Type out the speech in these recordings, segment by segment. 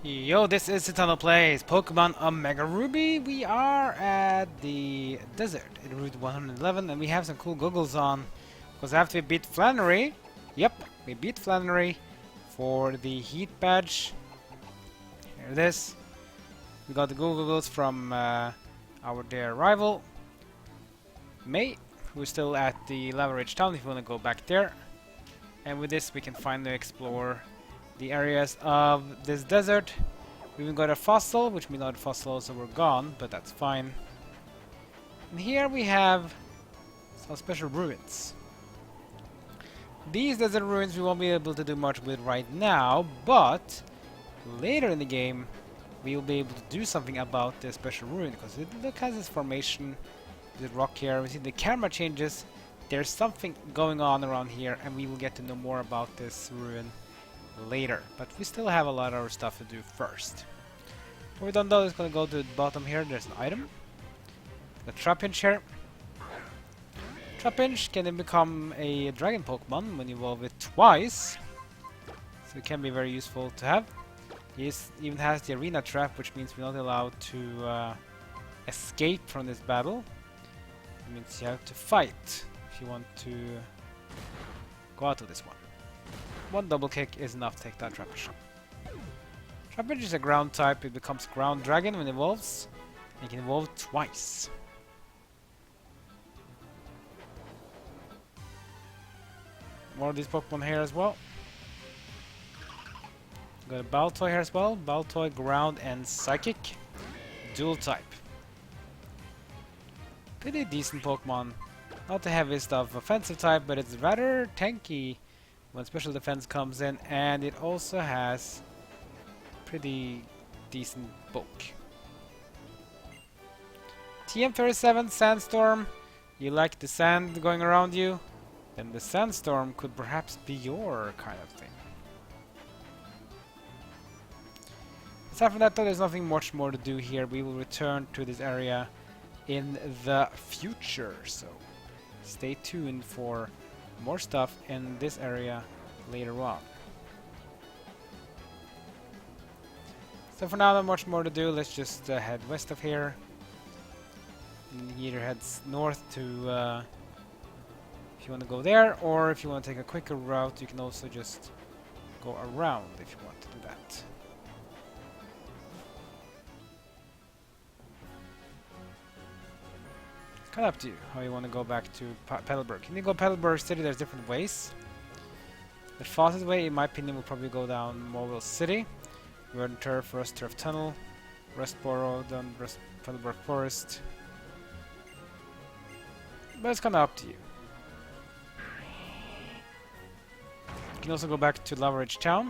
Yo, this is Eternal Plays Pokemon Omega Ruby. We are at the desert in Route 111 and we have some cool goggles on because after we beat Flannery, yep, we beat Flannery for the heat badge. Here it is. We got the goggles from our dear rival, May, who's still at the Lavaridge town if you want to go back there. And with this we can finally explore the areas of this desert. We even got a fossil, which means all the fossils were gone, but that's fine. And here we have some special ruins. These desert ruins we won't be able to do much with right now, but later in the game we will be able to do something about this special ruin, because it look has this formation, this rock here. We see the camera changes. There's something going on around here, and we will get to know more about this ruin later, but we still have a lot of our stuff to do first. What we don't know is going to go to the bottom here. There's an item, the Trapinch here. Trapinch can then become a dragon Pokemon when you evolve it twice, so it can be very useful to have. He even has the arena trap, which means we're not allowed to escape from this battle. It means you have to fight if you want to go out of this one. One double kick is enough to take that Trapinch. Trapinch is a ground type. It becomes ground dragon when it evolves. It can evolve twice. More of these Pokemon here as well. Got a Baltoy here as well. Baltoy, ground and psychic. Dual type. Pretty decent Pokemon. Not the heaviest of offensive type, but it's rather tanky when special defense comes in, and it also has pretty decent bulk. TM37 Sandstorm. You like the sand going around you? Then the Sandstorm could perhaps be your kind of thing. Aside from that though, there's nothing much more to do here. We will return to this area in the future, so stay tuned for more stuff in this area later on. So for now, not much more to do. Let's just head west of here. And either heads north to if you want to go there, or if you want to take a quicker route, you can also just go around if you want to do that. It's kind of up to you how you want to go back to Petalburg. Can you go Petalburg City? There's different ways. The fastest way, in my opinion, will probably go down Mobile City, Verdant Turf, Rust Turf Tunnel, Rustboro, down Petalburg Forest. But it's kind of up to you. You can also go back to Lavaridge Town,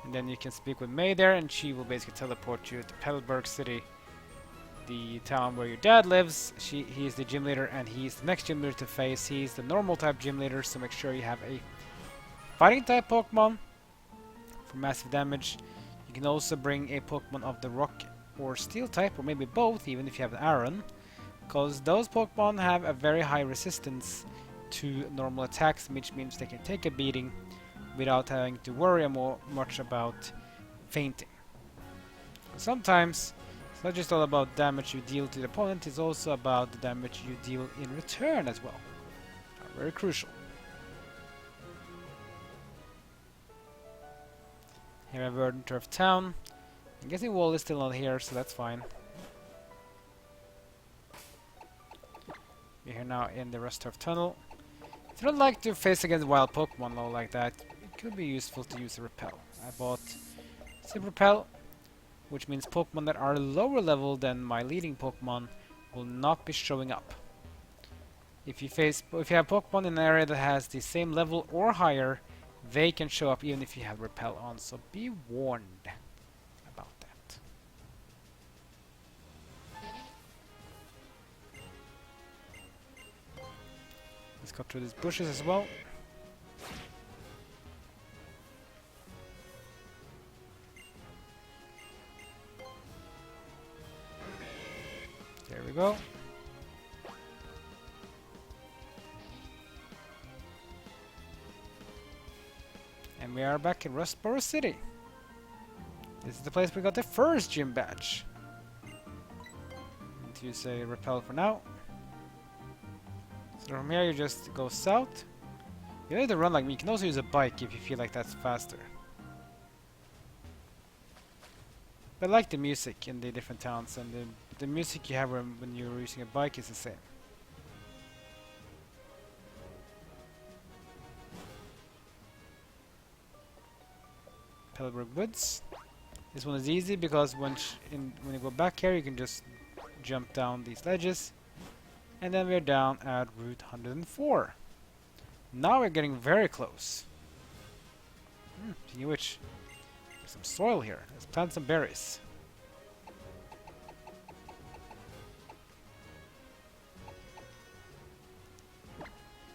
and then you can speak with May there, and she will basically teleport you to Petalburg City, the town where your dad lives. He is the gym leader, and he's the next gym leader to face. He's the normal type gym leader, so make sure you have a fighting type Pokemon for massive damage. You can also bring a Pokemon of the rock or steel type, or maybe both, even if you have an Aron, because those Pokemon have a very high resistance to normal attacks, which means they can take a beating without having to worry much about fainting. Sometimes it's not just all about damage you deal to the opponent, it's also about the damage you deal in return as well. Very crucial. Here we have Verdant Turf Town. I'm guessing Wall is still not here, so that's fine. We're here now in the Rust Turf Tunnel. If you don't like to face against wild Pokemon though like that, it could be useful to use a Repel. I bought Super Repel, which means Pokemon that are lower level than my leading Pokemon will not be showing up. If you have Pokemon in an area that has the same level or higher, they can show up even if you have Repel on, so be warned about that. Let's go through these bushes as well. There we go. And we are back in Rustboro City. This is the place we got the first gym badge. And you say repel for now. So from here you just go south. You don't need to run like me. You can also use a bike if you feel like that's faster. But I like the music in the different towns, and the music you have when you're using a bike is the same. Pellbrook Woods. This one is easy because when you go back here, you can just jump down these ledges, and then we're down at Route 104. Now we're getting very close. Speaking of which, there's some soil here. Let's plant some berries.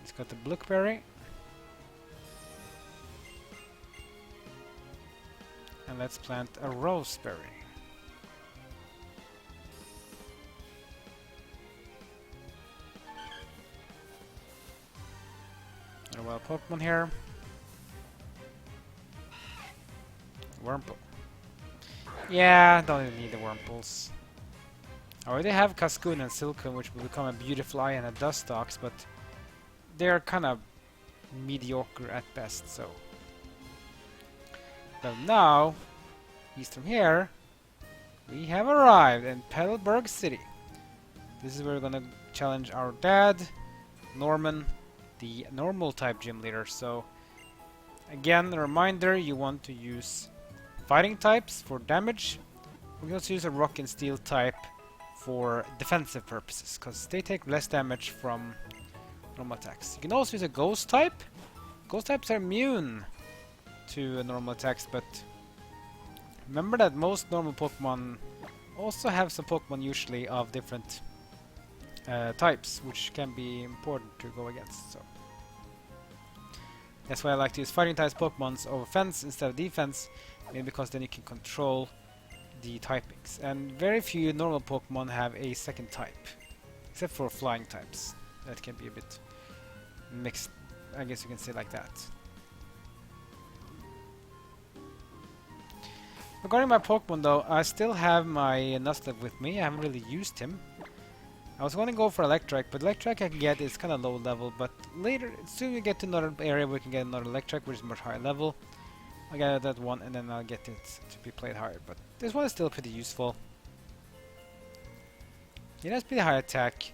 It's got the blueberry. And let's plant a roseberry. A wild Pokemon here. Wurmple. Yeah, don't even need the Wurmples. I already have Cascoon and Silcoon, which will become a Beautifly and a Dustox, but they're kind of mediocre at best, so. But now, east from here, we have arrived in Petalburg City. This is where we're gonna challenge our dad, Norman, the normal type gym leader. So, again, a reminder, you want to use fighting types for damage. We can also use a rock and steel type for defensive purposes, because they take less damage from normal attacks. You can also use a ghost type. Ghost types are immune to normal attacks, but remember that most normal Pokemon also have some Pokemon usually of different types, which can be important to go against. So that's why I like to use fighting types Pokemons over offense instead of defense, maybe because then you can control the typings. And very few normal Pokemon have a second type, except for flying types. That can be a bit mixed, I guess you can say like that. Regarding my Pokemon though, I still have my Nuzlocke with me. I haven't really used him. I was going to go for Electric, but Electric I can get is kind of low level, but later, soon we get to another area where we can get another Electric, which is much higher level. I'll get that one and then I'll get it to be played higher, but this one is still pretty useful. It has pretty high attack,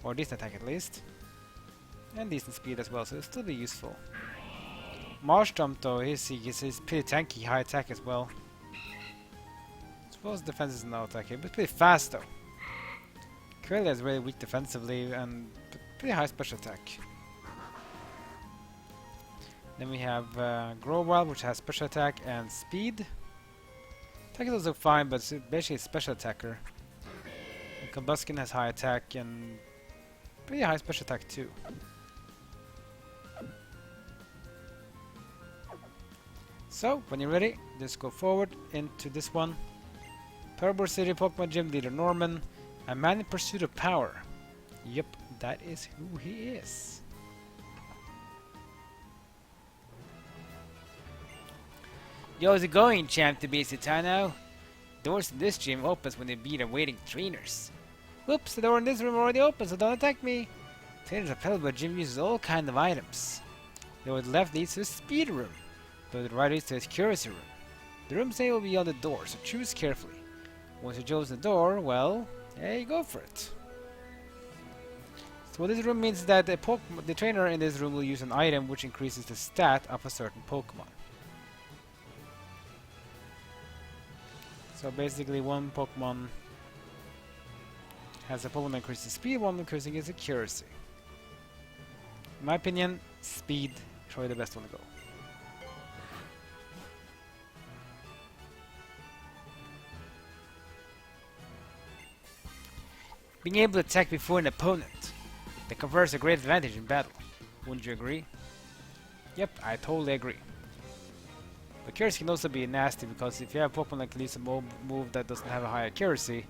or decent attack at least, and decent speed as well, so it'll still be useful. Marshtomp though, he's pretty tanky, high attack as well. I suppose defense is not attacking, but pretty fast though. Corellia is really weak defensively and pretty high special attack. Then we have Growlithe, which has special attack and speed. Attack is also fine, but it's basically a special attacker. And Combuskin has high attack and pretty high special attack too. So, when you're ready, just go forward into this one. Petalburg City Pokemon Gym Leader Norman, a man in pursuit of power. Yep, that is who he is. Yo, how's it going, champ to be Citano? Doors in this gym opens when they beat awaiting trainers. Whoops, the door in this room already open, so don't attack me. Trainers at Petalburg Gym uses all kinds of items. The door to the left leads to the speed room. The door to the right leads to the accuracy room. The room's name will be on the door, so choose carefully. Once you choose the door, well, yeah, you go for it. So what this room means is that the trainer in this room will use an item which increases the stat of a certain Pokemon. So basically one Pokemon has a Pokemon that increases speed, one increasing its accuracy. In my opinion, speed is probably the best one to go. Being able to attack before an opponent, that confers a great advantage in battle. Wouldn't you agree? Yep, I totally agree. But accuracy can also be nasty, because if you have a Pokemon that can use a move that doesn't have a high accuracy, you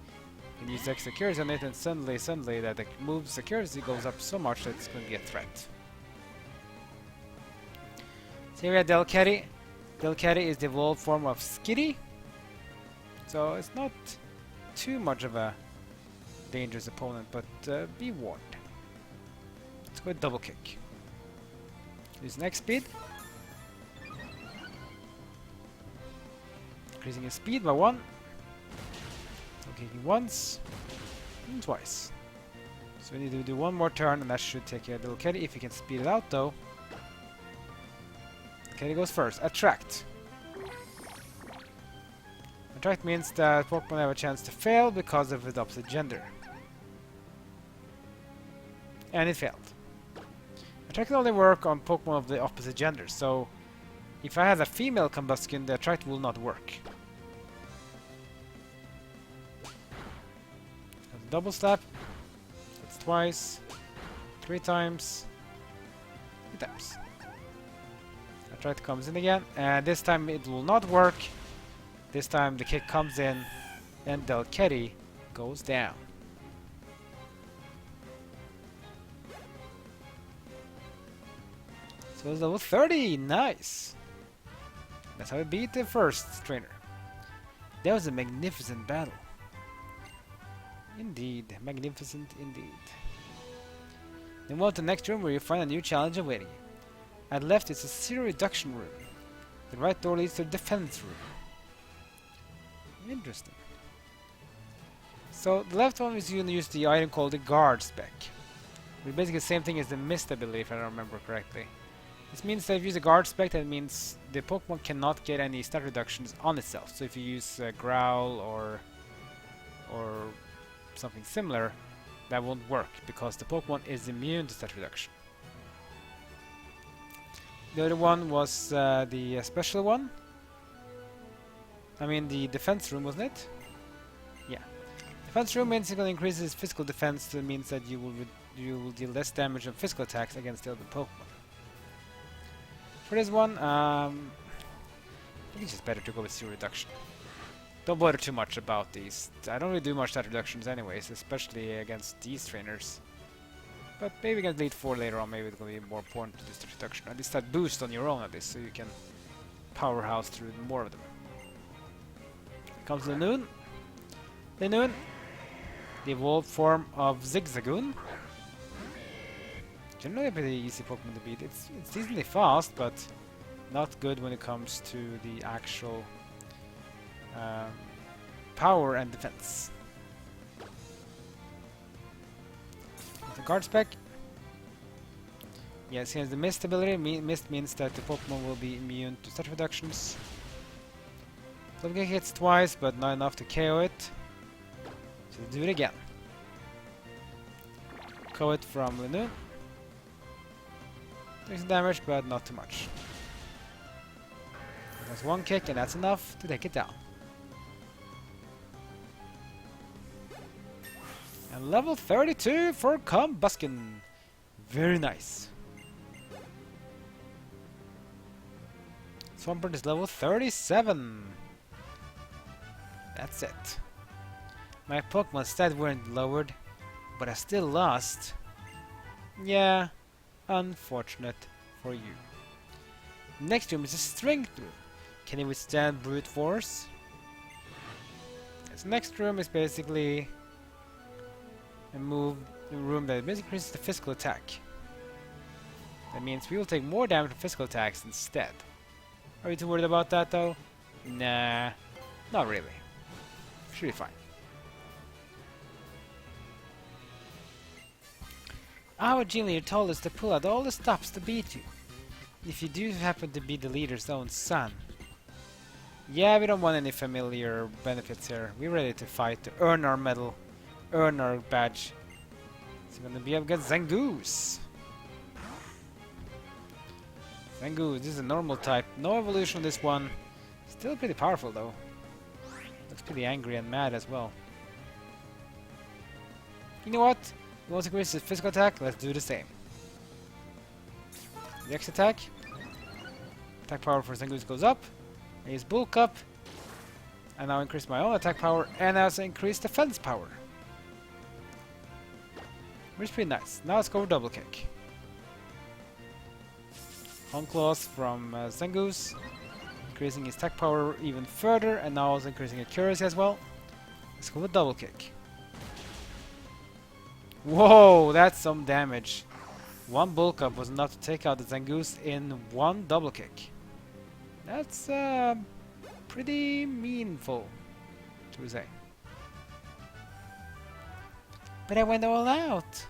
can use extra accuracy on it, and suddenly that the move's accuracy goes up so much that it's going to be a threat. So here we have Delcatty. Delcatty is the evolved form of Skitty. So it's not too much of a dangerous opponent, but be warned. Let's go with double kick. Use next speed. Increasing his speed by 1. Double kicking once and twice. So we need to do one more turn, and that should take care of little Kitty. If you can speed it out, though. Kitty goes first. Attract. Attract means that Pokemon have a chance to fail because of its opposite gender. And it failed. Attract can only work on Pokemon of the opposite gender, so if I have a female Combustion, the Attract will not work. Double slap. That's twice. 3 times. 3 times. Attract comes in again, and this time it will not work. This time the kick comes in, and Delcatty goes down. So it's level 30, nice! That's how we beat the first trainer. That was a magnificent battle. Indeed, magnificent indeed. Then we'll to the next room where you find a new challenge awaiting you. At left is a zero reduction room. The right door leads to the defense room. Interesting. So the left one is going to use the item called the guard spec. Which is basically the same thing as the mist ability, if I remember correctly. This means that if you use a guard spec, that means the Pokemon cannot get any stat reductions on itself. So if you use Growl or something similar, that won't work because the Pokemon is immune to stat reduction. The other one was the special one. I mean the defense room, wasn't it? Yeah. Defense room means it's going to increase his physical defense, so it means that you will deal less damage on physical attacks against the other Pokemon. For this one, I think it's just better to go with zero reduction. Don't bother too much about these. I don't really do much stat reductions anyways, especially against these trainers. But maybe against Elite 4 later on, maybe it's going to be more important to do stat reduction. At least that boost on your own at least, so you can powerhouse through more of them. Here comes Linoon. Linoon, the evolved form of Zigzagoon. Generally a pretty easy Pokemon to beat. It's decently fast, but not good when it comes to the actual power and defense. The guard spec. Yes, he has the mist ability. Mist means that the Pokemon will be immune to stat reductions. Double kick hits twice, but not enough to KO it. So do it again. KO it from Linoon. Takes some damage, but not too much. That's one kick, and that's enough to take it down. And level 32 for Combustion. Very nice. Swampert is level 37. That's it. My Pokemon stats weren't lowered, but I still lost. Yeah. Unfortunate for you. Next room is a strength room. Can it withstand brute force? This next room is basically a room that basically increases the physical attack. That means we will take more damage from physical attacks instead. Are you too worried about that though? Nah, not really. Should be fine. Our gym leader told us to pull out all the stops to beat you. If you do happen to be the leader's own son. Yeah, we don't want any familiar benefits here. We're ready to fight to earn our medal, earn our badge. It's gonna be up against Zangoose. Zangoose, this is a normal type. No evolution on this one. Still pretty powerful though. Looks pretty angry and mad as well. You know what? You want to increase his physical attack? Let's do the same. The X attack. Attack power for Zangoose goes up. I use bulk up. And now increase my own attack power and also increase defense power. Which is pretty nice. Now let's go for double kick. Home claws from Zangoose. increasing his attack power even further, and now also increasing accuracy as well. Let's go with double kick. Whoa, that's some damage. One bulk up was enough to take out the Zangoose in one double kick. That's pretty meaningful, to say. But I went all out.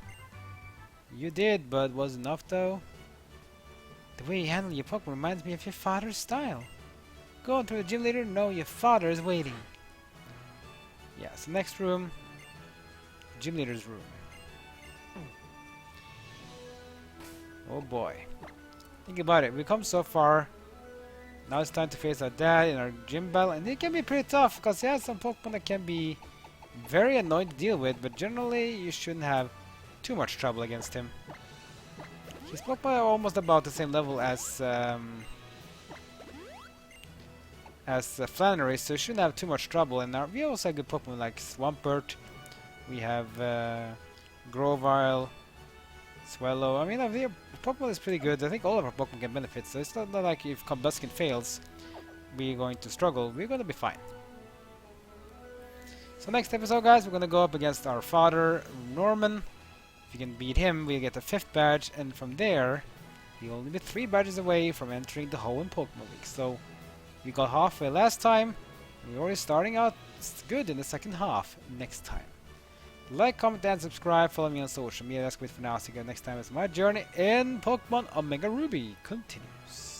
You did, but was enough though? The way you handle your Pokemon reminds me of your father's style. Go into the gym leader, know your father is waiting. Yeah, so next room, gym leader's room. Oh boy. Think about it, we've come so far. Now it's time to face our dad in our gym battle, and it can be pretty tough because he has some Pokemon that can be very annoying to deal with, but generally you shouldn't have too much trouble against him. His Pokemon are almost about the same level as Flannery, so you shouldn't have too much trouble. And we also have good Pokemon like Swampert, we have Grovyle, Swellow. I mean, our Pokemon is pretty good. I think all of our Pokemon can benefit, so it's not like if Combuskin fails, we're going to struggle. We're going to be fine. So next episode, guys, we're going to go up against our father, Norman. If you can beat him, we'll get a 5th badge, and from there, we'll only be 3 badges away from entering the Hoenn Pokemon League. So, we got halfway last time, and we're already starting out good in the second half next time. Like, comment, and subscribe. Follow me on social media. That's great for now. See you guys next time as my journey in Pokemon Omega Ruby continues.